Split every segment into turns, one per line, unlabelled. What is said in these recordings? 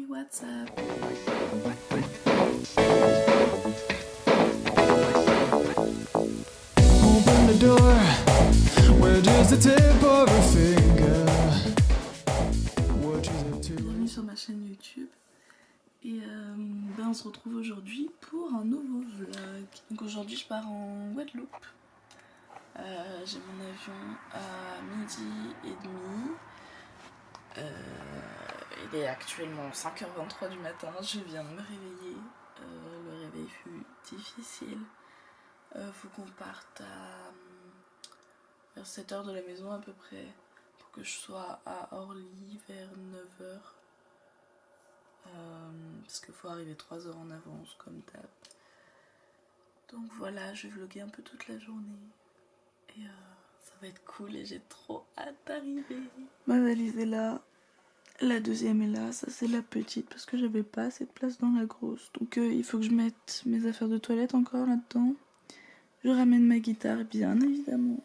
Hey, what's up?
Open the door, where does the tip of her finger? What is it to?
Bienvenue sur ma chaîne YouTube. Et on se retrouve aujourd'hui pour un nouveau vlog. Donc aujourd'hui je pars en Guadeloupe. J'ai mon avion à 12h30. Il est actuellement 5h23 du matin. Je viens de me réveiller. Le réveil fut difficile. Faut qu'on parte vers 7h de la maison à peu près. Pour que je sois à Orly vers 9h. Parce qu'il faut arriver 3 heures en avance comme d'hab. Donc voilà, je vais vlogger un peu toute la journée. Et ça va être cool et j'ai trop hâte d'arriver. Ma valise est là. La deuxième est là. Ça c'est la petite parce que j'avais pas assez de place dans la grosse. Donc il faut que je mette mes affaires de toilette encore là-dedans. Je ramène ma guitare bien évidemment.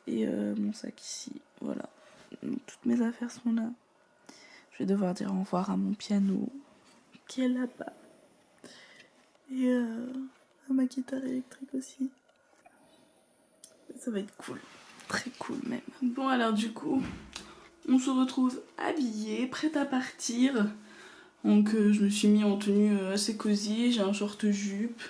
Et mon sac ici. Voilà. Donc, toutes mes affaires sont là. Je vais devoir dire au revoir à mon piano qui est là-bas. Et à ma guitare électrique aussi. Ça va être cool. Très cool même. Bon alors du coup, on se retrouve habillés, prêts à partir. Donc je me suis mis en tenue assez cosy. J'ai un short jupe.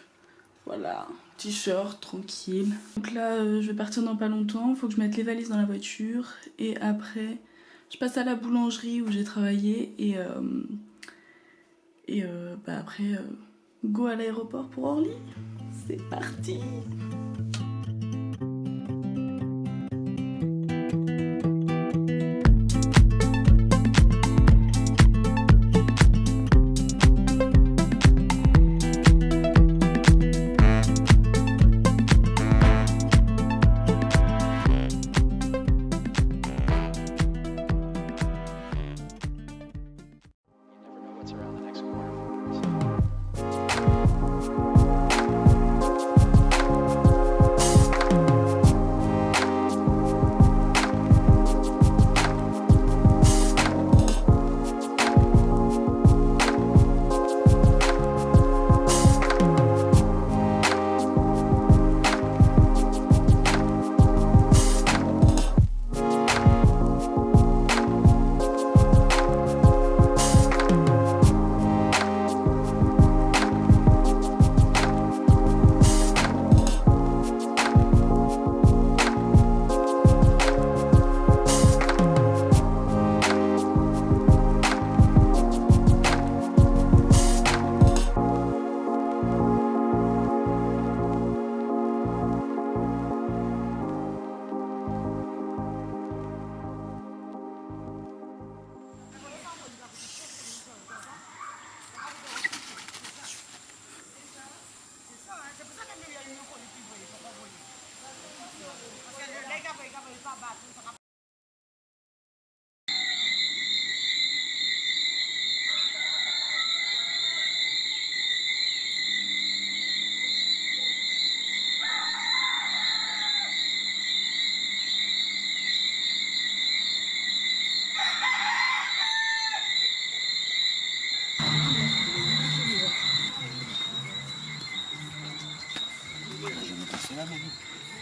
Voilà, t-shirt, tranquille. Donc là, je vais partir dans pas longtemps. Il faut que je mette les valises dans la voiture. Et après, je passe à la boulangerie où j'ai travaillé. Et après, go à l'aéroport pour Orly. C'est parti!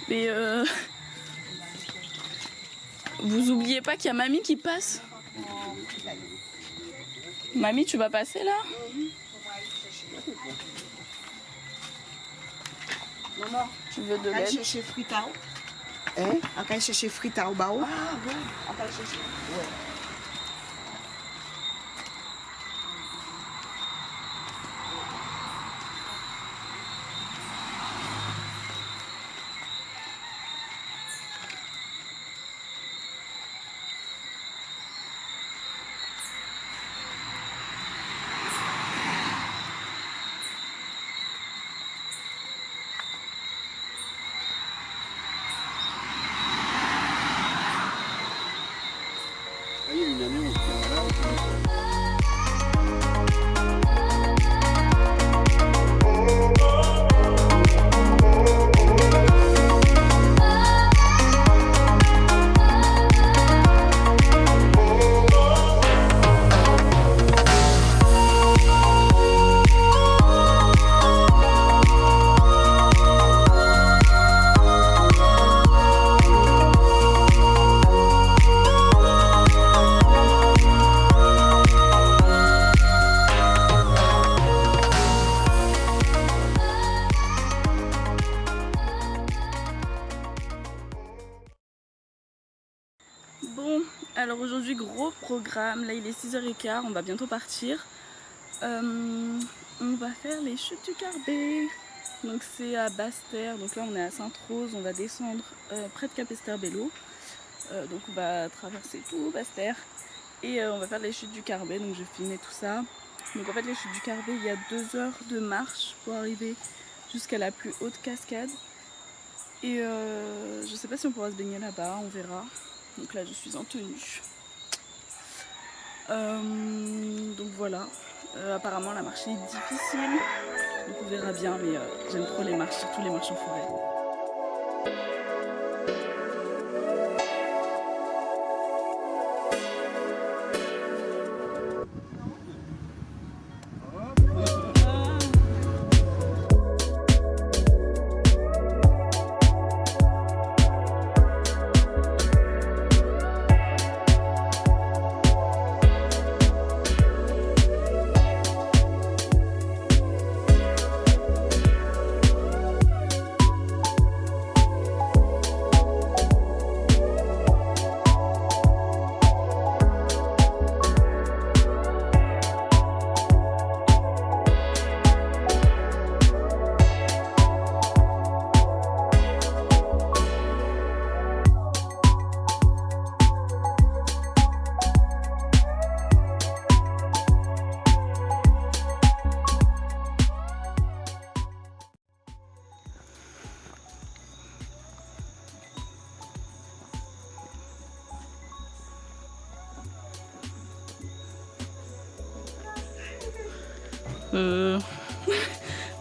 Mais vous oubliez pas qu'il y a mamie qui passe? Mamie, tu vas passer là?
Maman,
Tu veux de
allez
l'aide?
chercher frita. Hein? Allez chercher frita au bas. Ah oui. Allez chercher. Ouais.
programme. Là il est 6h15, on va bientôt partir. On va faire les chutes du Carbet. Donc c'est à Basse-Terre, donc là on est à Sainte-Rose, on va descendre près de Capesterre-Belle-Eau. Donc on va traverser tout Basse-Terre et on va faire les chutes du Carbet, donc je vais filmer tout ça. Donc en fait les chutes du Carbet, il y a 2 heures de marche pour arriver jusqu'à la plus haute cascade. Et je sais pas si on pourra se baigner là-bas, on verra. Donc là je suis en tenue. Donc voilà, apparemment la marche est difficile, donc on verra bien, mais j'aime trop les marches, surtout les marches en forêt.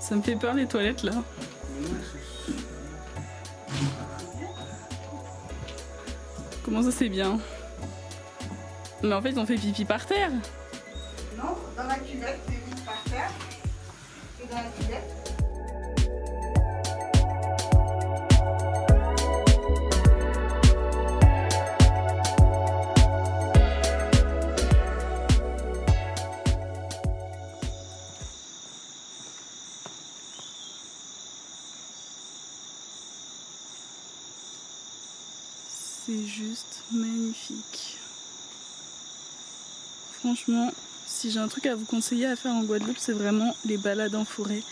Ça me fait peur les toilettes là. Comment ça c'est bien? Mais en fait ils ont fait pipi par terre.
Non, dans la cuvette, c'est vite par terre. Et dans la cuvette.
C'est juste magnifique. Franchement, si j'ai un truc à vous conseiller à faire en Guadeloupe, c'est vraiment les balades en forêt.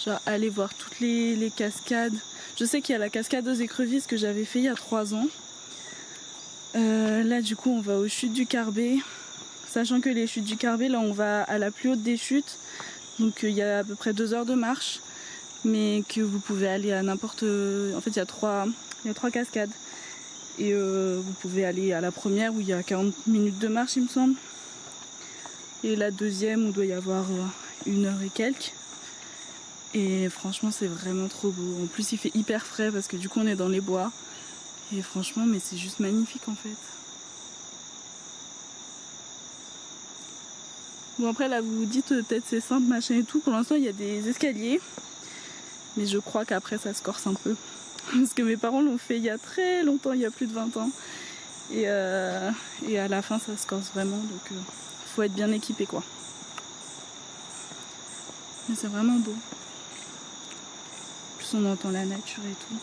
Genre aller voir toutes les cascades. Je sais qu'il y a la cascade aux écrevisses que j'avais fait il y a 3 ans. Là du coup on va aux chutes du Carbet. Sachant que les chutes du Carbet, là on va à la plus haute des chutes. Donc il y a à peu près 2 heures de marche. Mais que vous pouvez aller à n'importe... En fait il y a 3 cascades. Et vous pouvez aller à la première où il y a 40 minutes de marche il me semble. Et la deuxième où il doit y avoir 1 heure et quelques. Et franchement c'est vraiment trop beau. En plus il fait hyper frais parce que du coup on est dans les bois. Et franchement mais c'est juste magnifique en fait. Bon après là vous vous dites peut-être c'est simple machin et tout. Pour l'instant il y a des escaliers. Mais je crois qu'après ça se corse un peu. Parce que mes parents l'ont fait il y a très longtemps, il y a plus de 20 ans. Et à la fin ça se corse vraiment, donc faut être bien équipé quoi. Mais c'est vraiment beau. En plus on entend la nature et tout.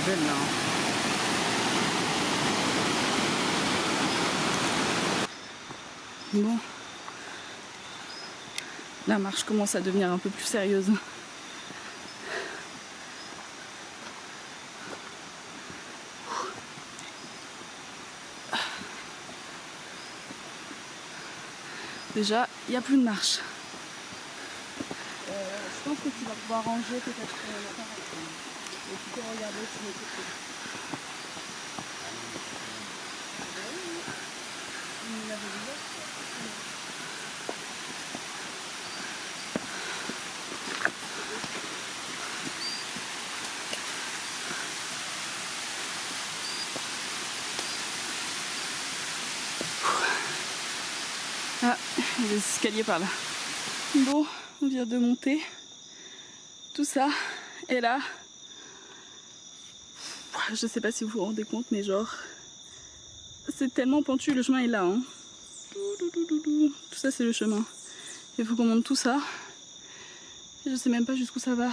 Belle là.
Bon. La marche commence à devenir un peu plus sérieuse. Déjà, il n'y a plus de marche.
Je pense que tu vas pouvoir ranger peut-être le parapluie. Et tu peux regarder sur le côté.
Ah, il y a des escaliers par là. Bon, on vient de monter. Tout ça. Et là, je sais pas si vous vous rendez compte, mais genre, c'est tellement pentu, le chemin est là. Hein. Tout ça, c'est le chemin. Il faut qu'on monte tout ça. Et je sais même pas jusqu'où ça va.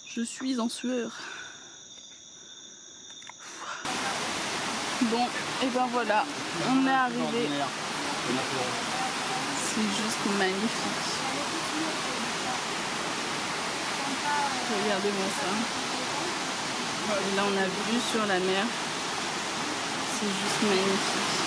Je suis en sueur. Bon, et ben voilà, on est arrivé. C'est juste magnifique. Regardez-moi ça. Et là, on a vue sur la mer. C'est juste magnifique.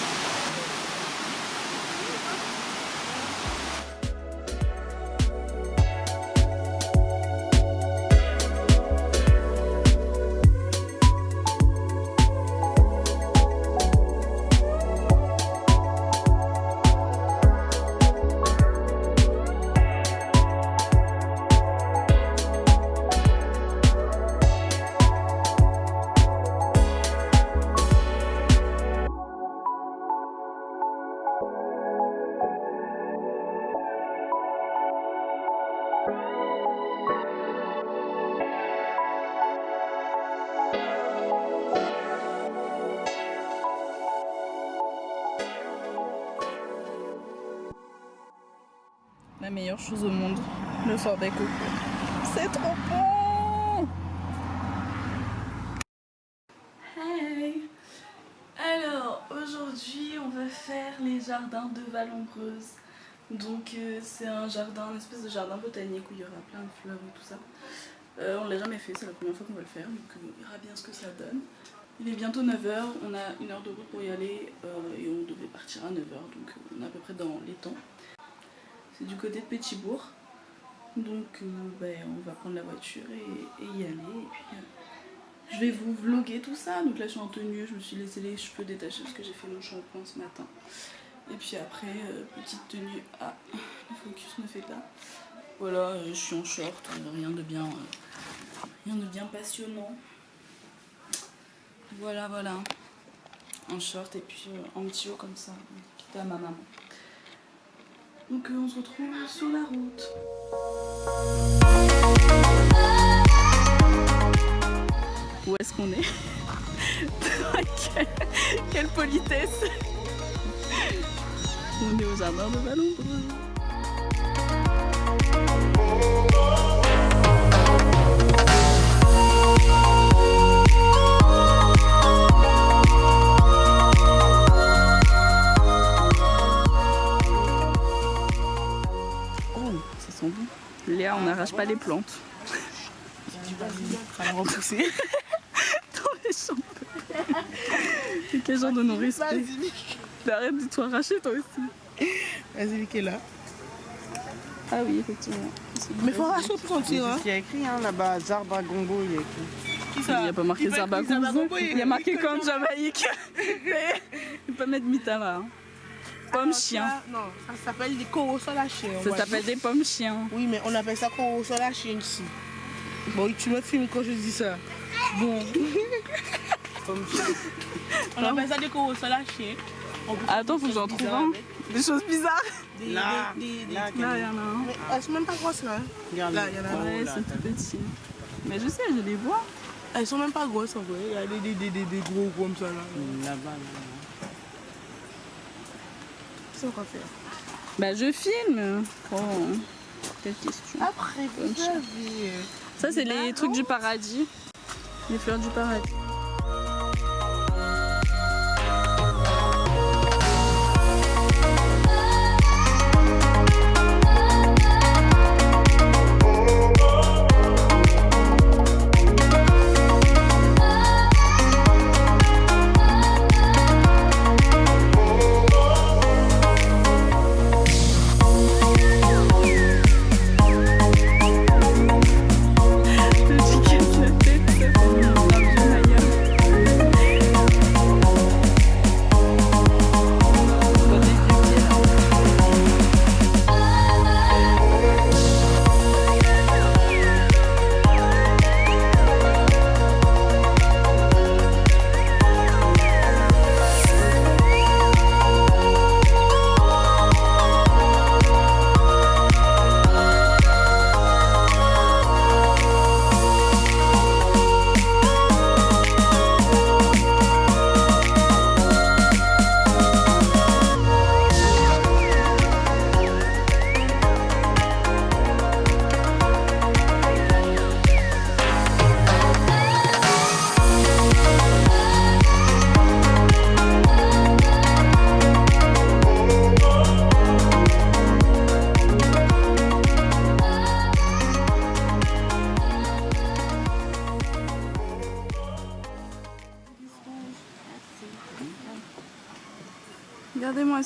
La meilleure chose au monde, le sorbet coco. C'est trop bon! Hey! Alors, aujourd'hui, on va faire les jardins de Vallombreuse. Donc, c'est un jardin, une espèce de jardin botanique où il y aura plein de fleurs et tout ça. On l'a jamais fait, c'est la première fois qu'on va le faire, donc on verra bien ce que ça donne. Il est bientôt 9h, on a 1 heure de route pour y aller et on devait partir à 9h, donc on est à peu près dans les temps. C'est du côté de Petitbourg, donc on va prendre la voiture et y aller. Et puis je vais vous vlogger tout ça. Donc là je suis en tenue, je me suis laissé les cheveux détachés parce que j'ai fait mon shampoing ce matin. Et puis après, petite tenue. Ah, le focus ne fait pas. Voilà, je suis en short, rien de bien passionnant. Voilà, en short et puis en petit haut comme ça, quitte à ma maman. Donc on se retrouve sur la route. Où est-ce qu'on est? Quelle politesse! On est au jardin de Vallombreuse. Léa, on n'arrache pas les plantes.
Ça va repousser.
Dans les champs. C'est quel genre de non-respect? Arrête de tout arracher toi aussi.
Vas-y, qui est là.
Ah oui, effectivement.
Mais faut arracher pour sentir. Hein.
Il y a écrit là-bas, Zarba Gongo, il y a écrit.
Qui ça?
Il n'y a pas marqué Zarba Gongo. Il y a marqué comme Jamaïque. Il peut mettre Mita là. Pommes chiens.
Non, ça s'appelle des coraux solachés.
Ça s'appelle des pommes chiens.
Oui, mais on appelle ça coraux solachés ici. Bon, tu me filmes quand je dis ça. Bon.
Pommes chiens.
On appelle ça des coraux solachés.
Attends, faut que j'en trouve un. Des choses bizarres.
Là,
Là, il y en a un.
Mais elles sont même pas grosses là.
regarde.
Là, il y en a un.
Ouais, c'est tout petit. Mais je sais, je les vois.
Elles sont même pas grosses en vrai. Il y a des gros comme ça là.
Là-bas,
C'est quoi faire?
Bah, je filme. Oh, quelle question.
Après, vous savez.
Ça, c'est les trucs du paradis. Les fleurs du paradis.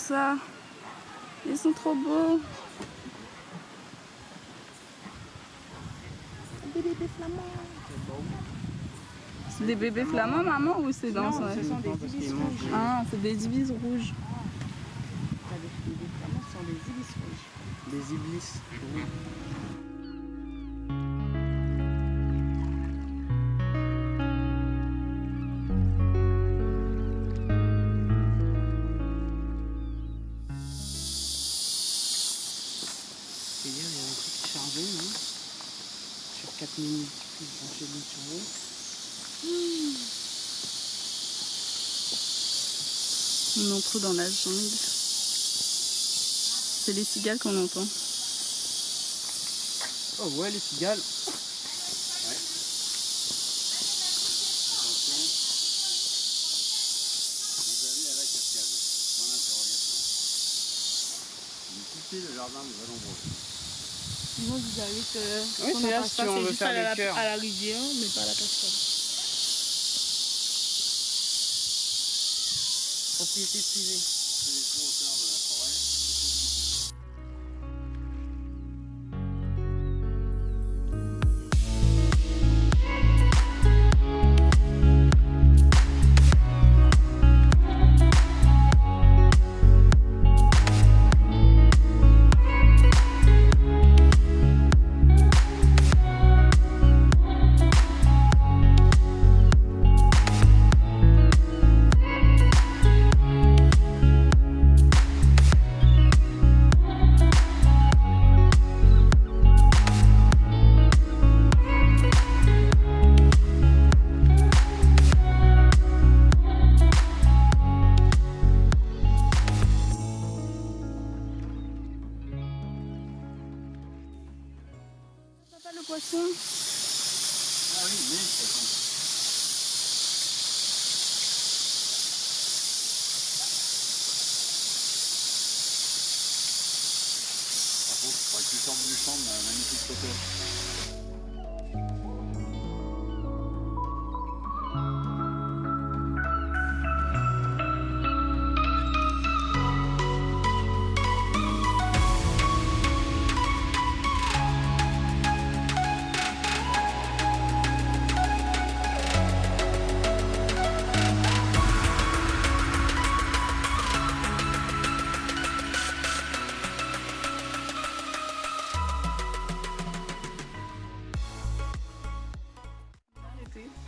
ça. Ils sont trop beaux.
Des bébés flamands.
C'est des bébés flamands, maman, ou c'est dans
Non,
ça?
ce sont des ibis rouges.
Ah, c'est des ibis rouges.
Les bébés flamands sont des ibis rouges.
Des iblis. Et hier, il y a un truc qui chargeait, non? Sur 4 minutes, puis brancher le turbo.
On entre dans la jungle. C'est les cigales qu'on entend.
Oh ouais, les cigales.
Le jardin de Vallon-Breux.
Sinon, vous invite
Oui, c'est là si on veut faire des cœurs.
à la rivière, mais pas à la cascade.
Propriété privée.
C'est les planteurs de la forêt.
Papa, le poisson.
Ah oui, mais c'est bon. Par contre, il faudrait que tu sortes du champ de ma magnifique photo.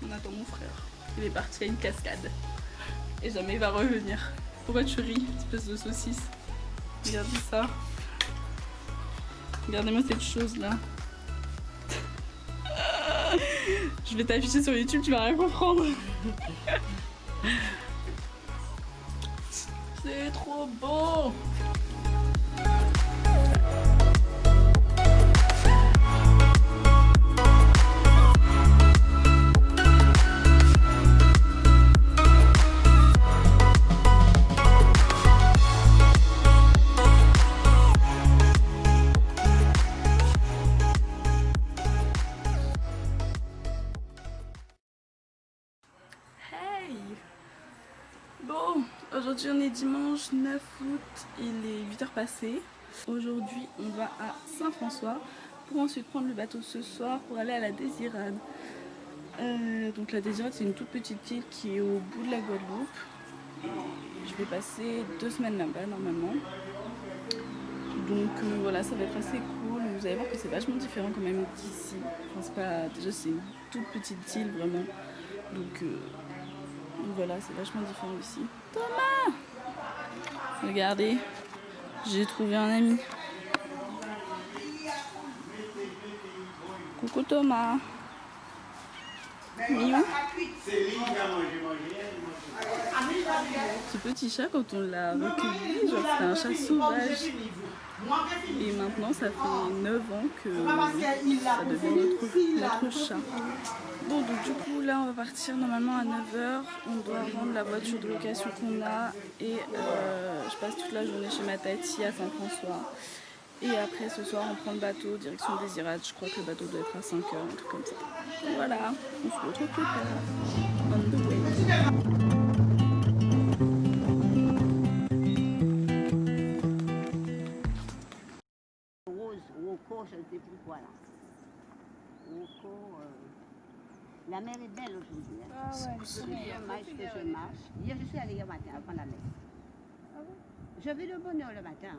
On attend mon frère. Il est parti à une cascade. Et jamais il va revenir. Pourquoi tu ris, espèce de saucisse? Regardez ça. Regardez-moi cette chose-là. Je vais t'afficher sur YouTube, tu vas rien comprendre. C'est trop beau. Hey! Bon, aujourd'hui on est dimanche 9 août, il est 8h passées. Aujourd'hui on va à Saint-François pour ensuite prendre le bateau ce soir pour aller à la Désirade. Donc la Désirade c'est une toute petite île qui est au bout de la Guadeloupe. Et je vais passer 2 semaines là-bas normalement. Donc voilà, ça va être assez cool. Vous allez voir que c'est vachement différent quand même d'ici. Enfin, c'est pas... Déjà c'est une toute petite île vraiment. Donc voilà, c'est vachement différent ici. Thomas! Regardez, j'ai trouvé un ami. Coucou Thomas. Miou. Ce petit chat, quand on l'a recueilli, genre c'était un chat sauvage. Et maintenant, ça fait 9 ans que ça devient notre chat. Bon, donc du coup, là, on va partir normalement à 9h. On doit rendre la voiture de location qu'on a. Et je passe toute la journée chez ma tati à Saint-François. Et après, ce soir, on prend le bateau, direction Désirade. Je crois que le bateau doit être à 5h, un truc comme ça. Voilà, on se retrouve plus tard. On the way.
petits pois là. La mer est belle aujourd'hui. Hein.
Ah ouais,
C'est dommage que je marche. Hier, je suis allée hier matin avant la messe.
Ah ouais?
J'avais le bonheur le matin.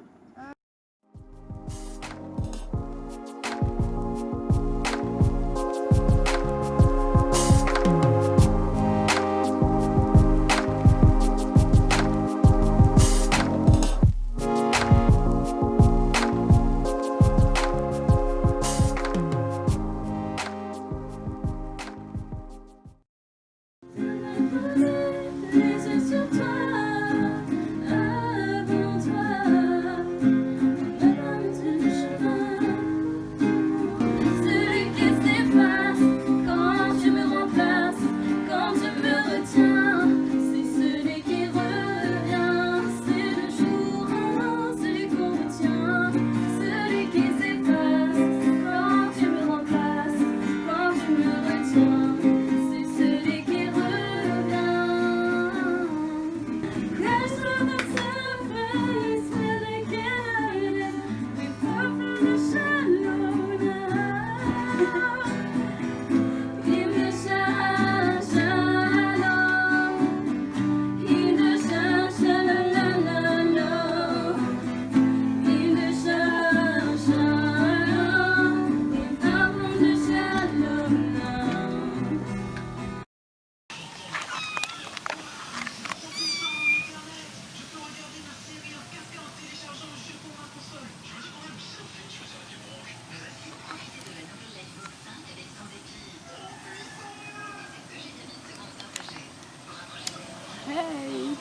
Hey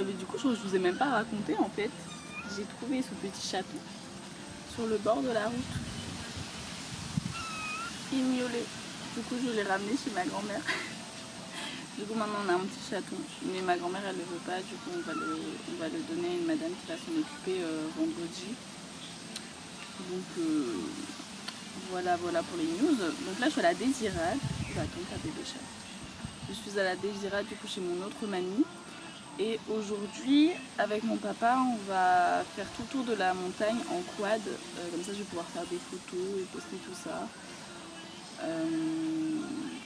mais du coup je vous ai même pas raconté en fait. J'ai trouvé ce petit château sur le bord de la route. Ignolet. Du coup je l'ai ramené chez ma grand-mère. Du coup maintenant on a un petit château. Mais ma grand-mère elle le veut pas, du coup on va le donner à une madame qui va s'en occuper vendredi. Donc voilà pour les news. Donc là je suis à la Désirade. Attends, t'as bébé chat. Je suis à la Désirade du coup chez mon autre mamie. Et aujourd'hui, avec mon papa, on va faire tout le tour de la montagne en quad. Comme ça, je vais pouvoir faire des photos et poster tout ça.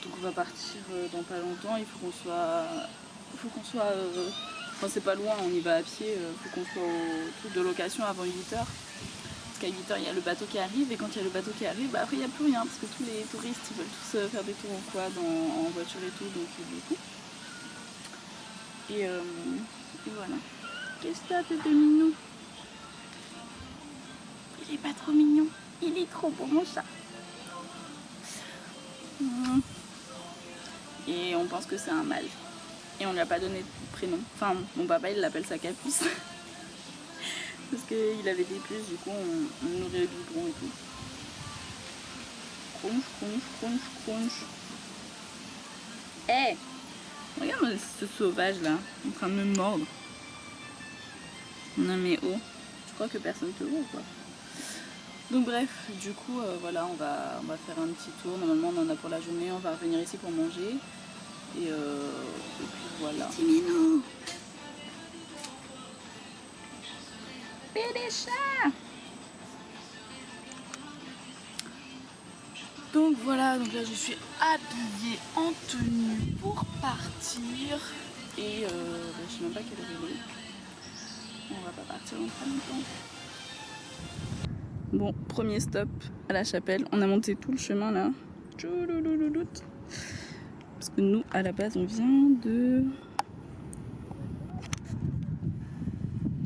Donc on va partir dans pas longtemps. Il faut qu'on soit... Enfin, c'est pas loin, on y va à pied. Il faut qu'on soit au truc de location avant 8h. Parce qu'à 8h, il y a le bateau qui arrive. Et quand il y a le bateau qui arrive, bah, après, il n'y a plus rien. Parce que tous les touristes, ils veulent tous faire des tours en quad, en voiture et tout. Donc du coup... Et voilà. Qu'est-ce que t'as, bébé mignon? Il est pas trop mignon. Il est trop beau, mon chat. Et on pense que c'est un mâle. Et on lui a pas donné de prénom. Enfin, mon papa, il l'appelle sa capuce. Parce qu'il avait des puces, du coup, on nourrit le biberon et tout. Crunch, crunch, crunch, crunch. Hey! Regarde ce sauvage là, en train de me mordre. Non mais oh, tu crois que personne te voit ou quoi? Donc bref, du coup voilà, on va faire un petit tour. Normalement on en a pour la journée, on va revenir ici pour manger. Et puis voilà. C'est mignon. Bébé chat. Donc voilà, donc là je suis habillée en tenue pour partir. Et je sais même pas quelle heure il est. On va pas partir en très longtemps. Bon, premier stop à la chapelle. On a monté tout le chemin là. Parce que nous, à la base, on vient de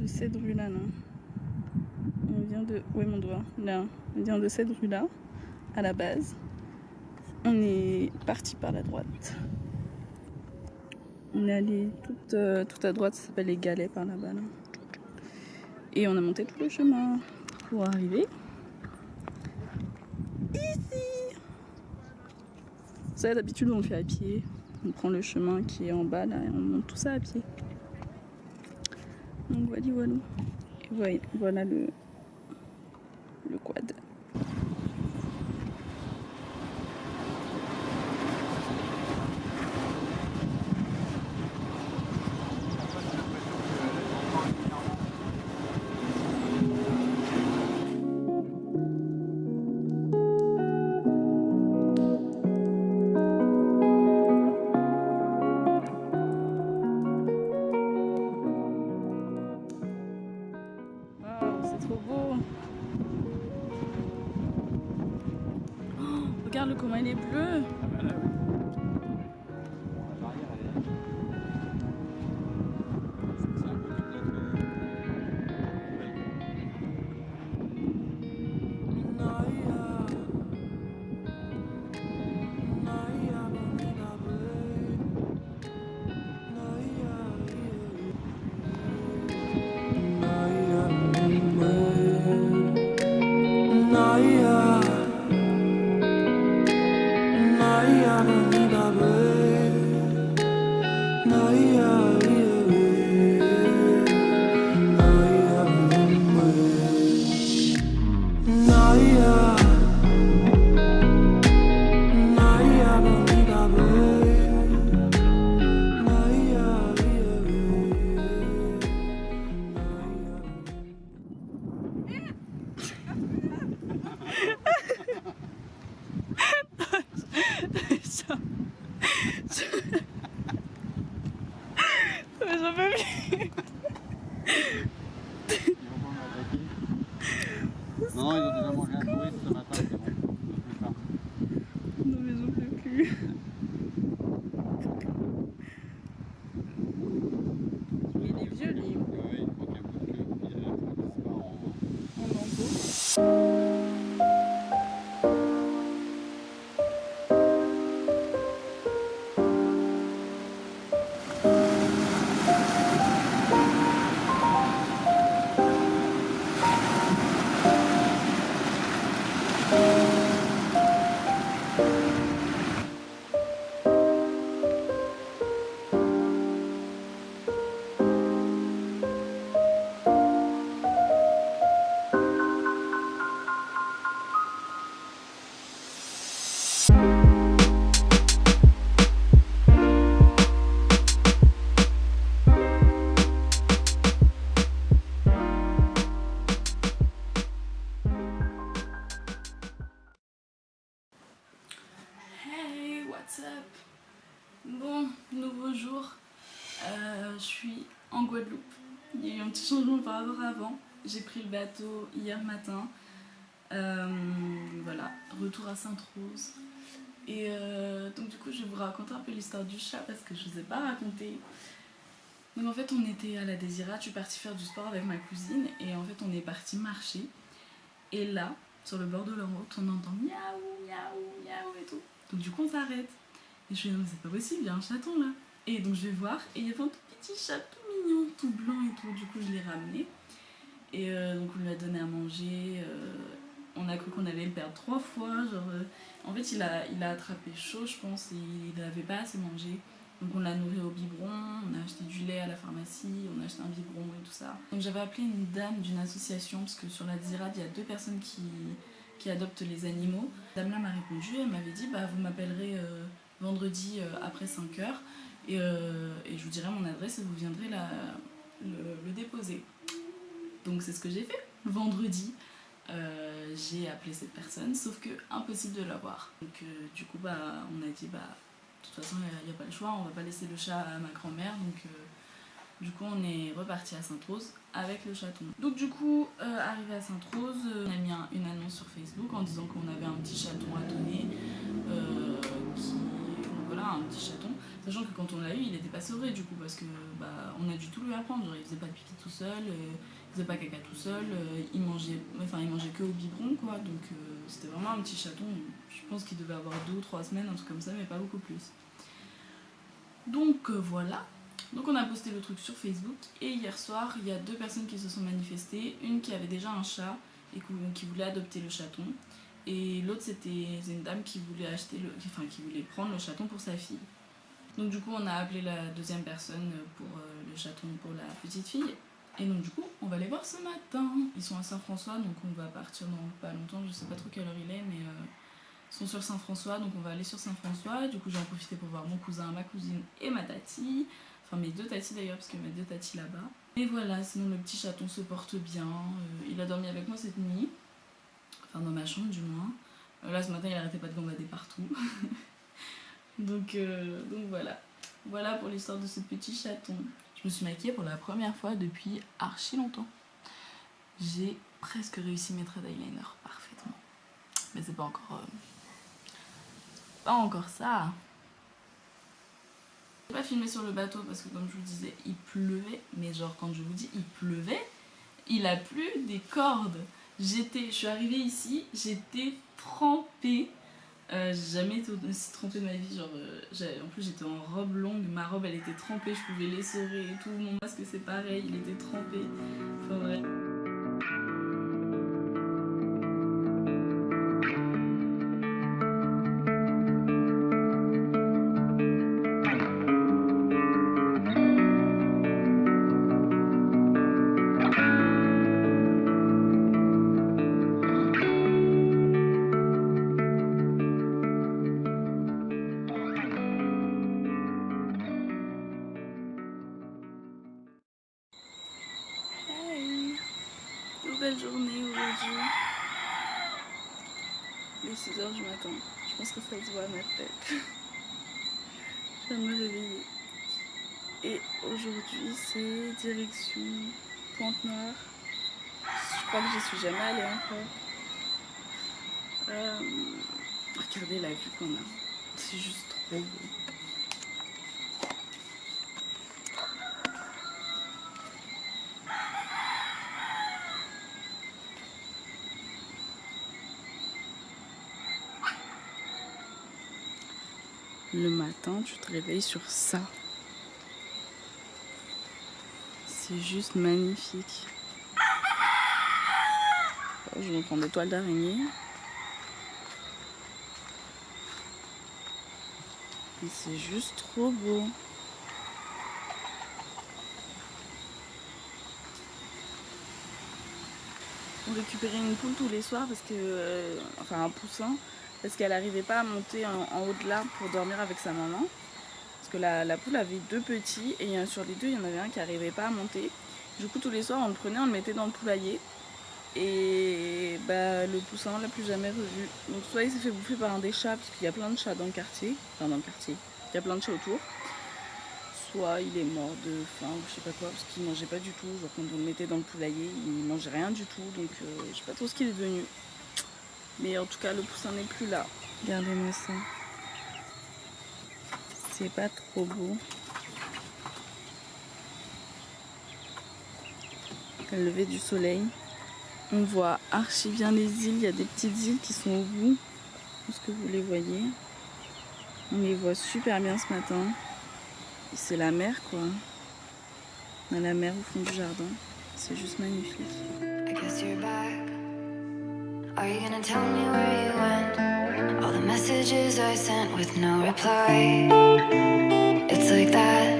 cette rue là. On vient de... Où est mon doigt? Là. On vient de cette rue là. À la base, on est parti par la droite. On est allé tout à droite, ça s'appelle les Galets par là-bas. Là. Et on a monté tout le chemin pour arriver ici. Ça, d'habitude, on le fait à pied. On prend le chemin qui est en bas là et on monte tout ça à pied. Donc voilà. Et voilà le quad. trop beau. Oh, regarde-le comment il est bleu.
Ah bah là, oui. La barrière, elle est là. C'est un peu comme notre
J'en peux plus.
Non, ils ont déjà mangé un touriste ce matin, c'est bon. Plus tard.
Non mais j'en peux plus. Il est vieux lui.
Ouais, il faut qu'un bout de queue, puis il se part en...
En lambeaux. Hey, what's up? Bon, nouveau jour. Je suis en Guadeloupe. Il y a eu un petit changement par rapport à avant. J'ai pris le bateau hier matin. Voilà, retour à Sainte-Rose. Et donc du coup, je vais vous raconter un peu l'histoire du chat parce que je ne vous ai pas raconté. Donc en fait, on était à la Désirade. Je suis partie faire du sport avec ma cousine et en fait, on est parti marcher. Et là, sur le bord de la route, on entend miaou, miaou, miaou et tout. Donc du coup, on s'arrête. Et je fais, non mais c'est pas possible, il y a un chaton là. Et donc je vais voir, et il y avait un tout petit chat tout mignon, tout blanc et tout. Du coup, je l'ai ramené. Et donc on lui a donné à manger. On a cru qu'on allait le perdre 3 fois. Genre, en fait, il a attrapé chaud, je pense, et il n'avait pas assez mangé. Donc on l'a nourri au biberon, on a acheté du lait à la pharmacie, on a acheté un biberon et tout ça. Donc j'avais appelé une dame d'une association, parce que sur la Désirade, il y a 2 personnes qui adoptent les animaux. Cette dame là m'a répondu, elle m'avait dit bah, vous m'appellerez vendredi après 5h et je vous dirai mon adresse et vous viendrez le déposer. Donc c'est ce que j'ai fait. Vendredi, j'ai appelé cette personne, sauf que impossible de l'avoir. Donc du coup bah, on a dit bah de toute façon il n'y a pas le choix, on va pas laisser le chat à ma grand-mère. Donc du coup on est reparti à Sainte-Rose avec le chaton. Donc du coup arrivé à Sainte-Rose, on a mis une annonce sur Facebook en disant qu'on avait un petit chaton à donner. Voilà, un petit chaton. Sachant que quand on l'a eu, il n'était pas sevré du coup parce que bah, on a dû tout lui apprendre. Genre il faisait pas de pipi tout seul, il faisait pas caca tout seul, il mangeait que au biberon quoi. Donc c'était vraiment un petit chaton. Je pense qu'il devait avoir 2 ou 3 semaines, un truc comme ça, mais pas beaucoup plus. Donc voilà. Donc on a posté le truc sur Facebook et hier soir il y a 2 personnes qui se sont manifestées. Une qui avait déjà un chat et qui voulait adopter le chaton. Et l'autre c'était une dame qui voulait qui voulait prendre le chaton pour sa fille. Donc du coup on a appelé la 2e personne pour le chaton pour la petite fille. Et donc du coup on va les voir ce matin. Ils sont à Saint-François, donc on va partir dans pas longtemps, je sais pas trop quelle heure il est, mais ils sont sur Saint-François, donc on va aller sur Saint-François. Du coup j'ai en profité pour voir mon cousin, ma cousine et ma tati. Enfin mes 2 tatis d'ailleurs, parce que mes 2 tatis là-bas. Et voilà, sinon le petit chaton se porte bien. Il a dormi avec moi cette nuit. Enfin dans ma chambre du moins. Là ce matin il arrêtait pas de gambader partout. donc voilà. Voilà pour l'histoire de ce petit chaton. Je me suis maquillée pour la première fois depuis archi longtemps. J'ai presque réussi mes traits d'eyeliner parfaitement. Mais c'est pas encore ça. J'ai pas filmé sur le bateau parce que comme je vous disais, il pleuvait. Mais genre quand je vous dis il pleuvait, il a plu des cordes. Je suis arrivée ici, j'étais trempée. J'ai jamais été aussi trempée de ma vie. Genre, en plus j'étais en robe longue, ma robe elle était trempée, je pouvais l'essorer et tout. Mon masque c'est pareil, il était trempé. Enfin bref. Nouvelle journée aujourd'hui. Il est 6h du matin. Je pense que ça se voit à ma tête. Je viens de me réveiller. Et aujourd'hui c'est direction Pointe-Noire. Je crois que j'y suis jamais allée encore. Regardez la vue qu'on a. C'est juste trop beau. Le matin, tu te réveilles sur ça. C'est juste magnifique. Oh, je vais prendre des toiles d'araignée. Et c'est juste trop beau. On récupérait une poule tous les soirs parce que, enfin un poussin, parce qu'elle n'arrivait pas à monter en haut de l'arbre pour dormir avec sa maman. Parce que la poule avait 2 petits et sur les 2 il y en avait un qui n'arrivait pas à monter. Du coup tous les soirs on le prenait, on le mettait dans le poulailler. Et bah, le poussin on l'a plus jamais revu. Donc soit il s'est fait bouffer par un des chats, parce qu'il y a plein de chats dans le quartier. Enfin dans le quartier, il y a plein de chats autour. Soit il est mort de faim ou je sais pas quoi, parce qu'il mangeait pas du tout. Genre quand on le mettait dans le poulailler, il mangeait rien du tout. Donc je sais pas trop ce qu'il est devenu. Mais en tout cas, le poussin n'est plus là. Regardez-moi ça. C'est pas trop beau. Le lever du soleil. On voit archi bien les îles. Il y a des petites îles qui sont au bout. Est-ce que vous les voyez? On les voit super bien ce matin. C'est la mer, quoi. On a la mer au fond du jardin. C'est juste magnifique.
I guess you're back. Are you gonna tell me where you went? All the messages I sent with no reply. It's like that.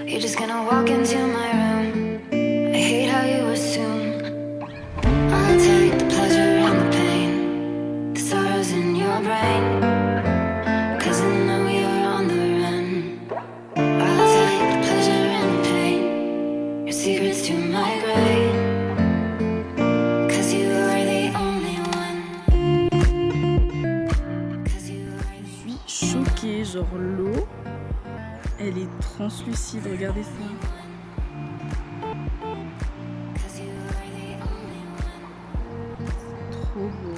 You're just gonna walk into my room. I hate how you assume I'll take the pleasure and the pain, the sorrows in your brain. Cause I know you're on the run. I'll take the pleasure and the pain, your secrets to my grave.
Genre l'eau, elle est translucide, regardez ça. Trop beau.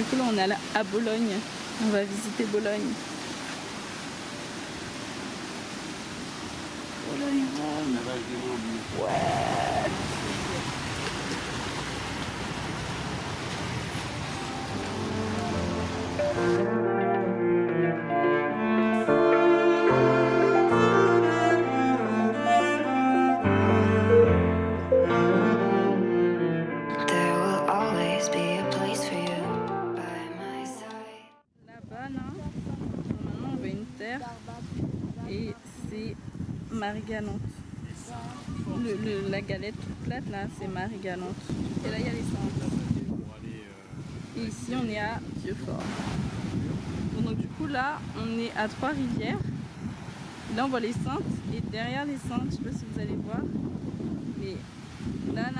coup là on est à Bologne. On va visiter Bologne. Bologne, Rome. Ouais.
There will always be a place for you by my side.
Là-bas, là, normalement on voit une terre et c'est Marie-Galante. La galette toute plate là, c'est Marie-Galante. Et là il y a les centres. Et ici on est à Vieux-Fort. Bon, donc du coup là on est à Trois-Rivières. Là on voit les Saintes et derrière les Saintes, je sais pas si vous allez voir, mais là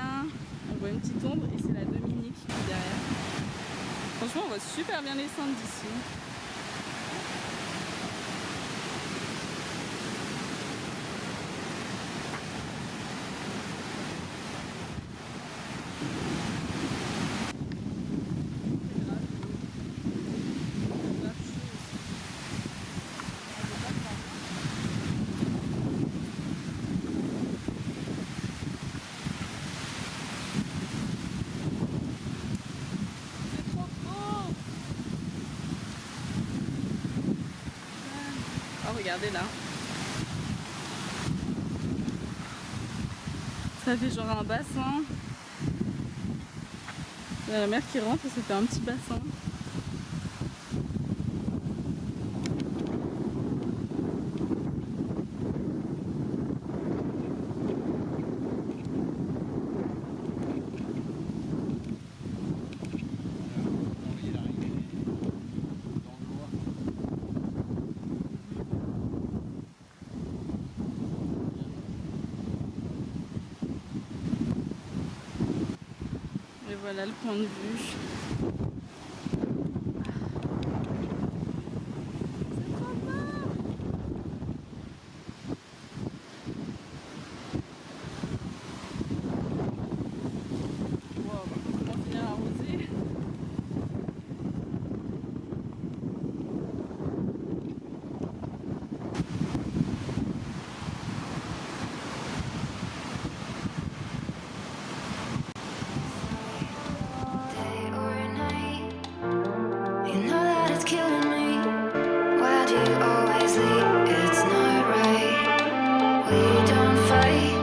on voit une petite ombre et c'est la Dominique qui est derrière. Franchement on voit super bien les Saintes d'ici. Oh, regardez là. Ça fait genre un bassin. Il y a la mer qui rentre et ça fait un petit bassin. Et voilà le point de vue.
Day or night, you know that it's killing me. Why do you always leave? It's not right. We don't fight,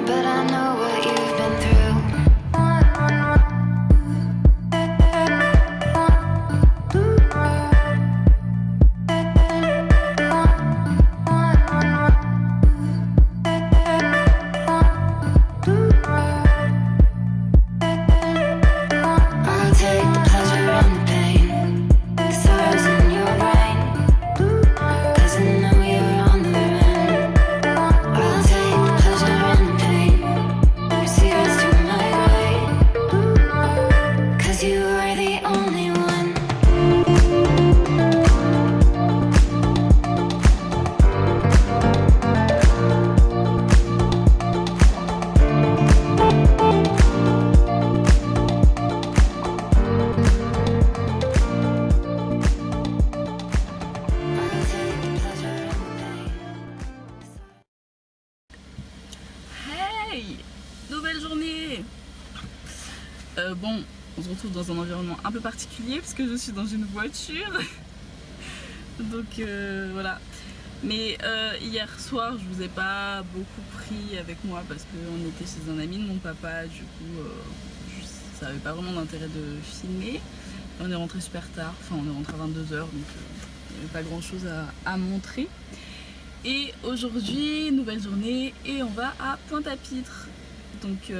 but I know what you've been through. I'll take the pleasure and the pain, the sorrows in your brain, 'cause I know you're on the run. I'll take the pleasure and the pain, your secrets to my grave, 'cause you are the only one. I'll take the pleasure and the pain.
Hey! Nouvelle journée! Bon, on se retrouve dans un environnement un peu particulier parce que je suis dans une voiture. Donc voilà. Mais hier soir, je vous ai pas beaucoup pris avec moi parce qu'on était chez un ami de mon papa. Du coup, ça n'avait pas vraiment d'intérêt de filmer. On est rentré super tard. Enfin, on est rentré à 22h, donc il n'y avait pas grand chose à montrer. Et aujourd'hui, nouvelle journée et on va à Pointe-à-Pitre, donc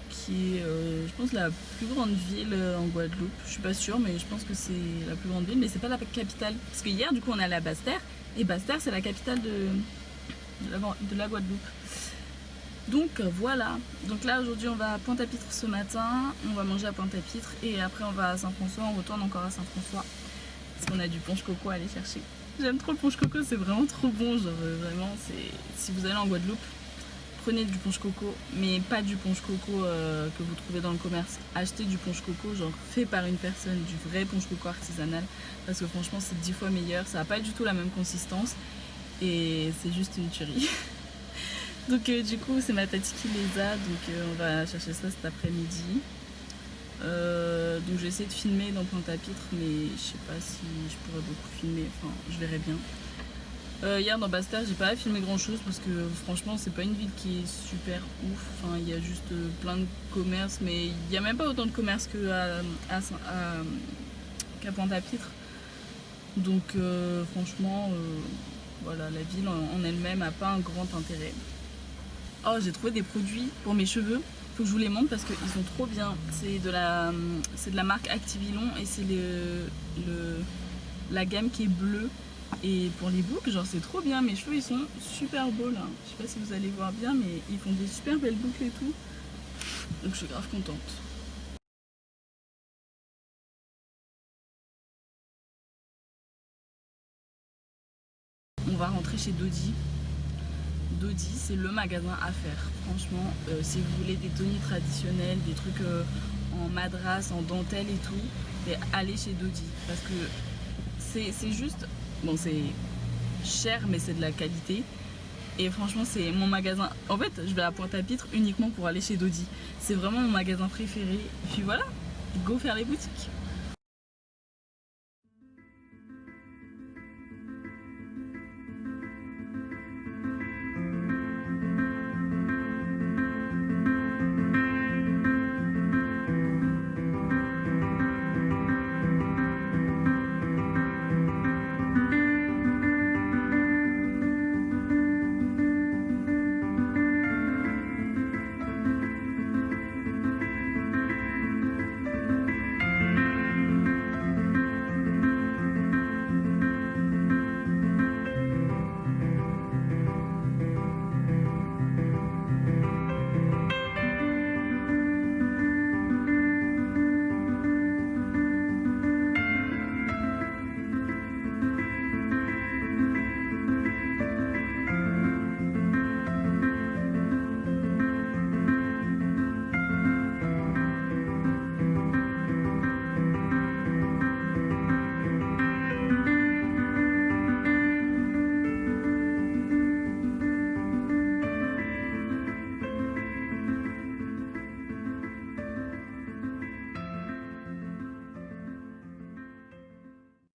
qui est, je pense, la plus grande ville en Guadeloupe. Je suis pas sûre, mais je pense que c'est la plus grande ville, mais c'est pas la capitale. Parce que hier, du coup, on est allé à Basse-Terre et Basse-Terre, c'est la capitale de la Guadeloupe. Donc voilà. Donc là, aujourd'hui, on va à Pointe-à-Pitre ce matin. On va manger à Pointe-à-Pitre et après, on va à Saint-François. On retourne encore à Saint-François parce qu'on a du punch coco à aller chercher. J'aime trop le punch coco, c'est vraiment trop bon. Genre vraiment, si vous allez en Guadeloupe, prenez du punch coco, mais pas du punch coco que vous trouvez dans le commerce. Achetez du punch coco genre fait par une personne, du vrai punch coco artisanal, parce que franchement c'est 10 fois meilleur, ça n'a pas du tout la même consistance et c'est juste une tuerie. Donc du coup c'est ma tati qui les a, donc on va chercher ça cet après-midi. Donc je vais essayer de filmer dans Pointe-à-Pitre, mais je sais pas si je pourrais beaucoup filmer, enfin je verrai bien. Hier dans Basse-Terre j'ai pas filmé grand chose parce que franchement c'est pas une ville qui est super ouf, enfin il y a juste plein de commerces, mais il y a même pas autant de commerces qu'à Pointe-à-Pitre. Donc franchement voilà, la ville en elle-même a pas un grand intérêt. Oh, j'ai trouvé des produits pour mes cheveux, faut que je vous les montre parce qu'ils sont trop bien. C'est de la marque Activilon et c'est la gamme qui est bleue. Et pour les boucles, genre c'est trop bien, mes cheveux ils sont super beaux là. Je sais pas si vous allez voir bien, mais ils font des super belles boucles et tout. Donc je suis grave contente. On va rentrer chez Dodi. Dodi, c'est le magasin à faire. Franchement, si vous voulez des tenues traditionnelles, des trucs en madras, en dentelle et tout, et allez chez Dodi. Parce que c'est juste... Bon, c'est cher, mais c'est de la qualité. Et franchement, c'est mon magasin... En fait, je vais à Pointe-à-Pitre uniquement pour aller chez Dodi. C'est vraiment mon magasin préféré. Et puis voilà, go faire les boutiques.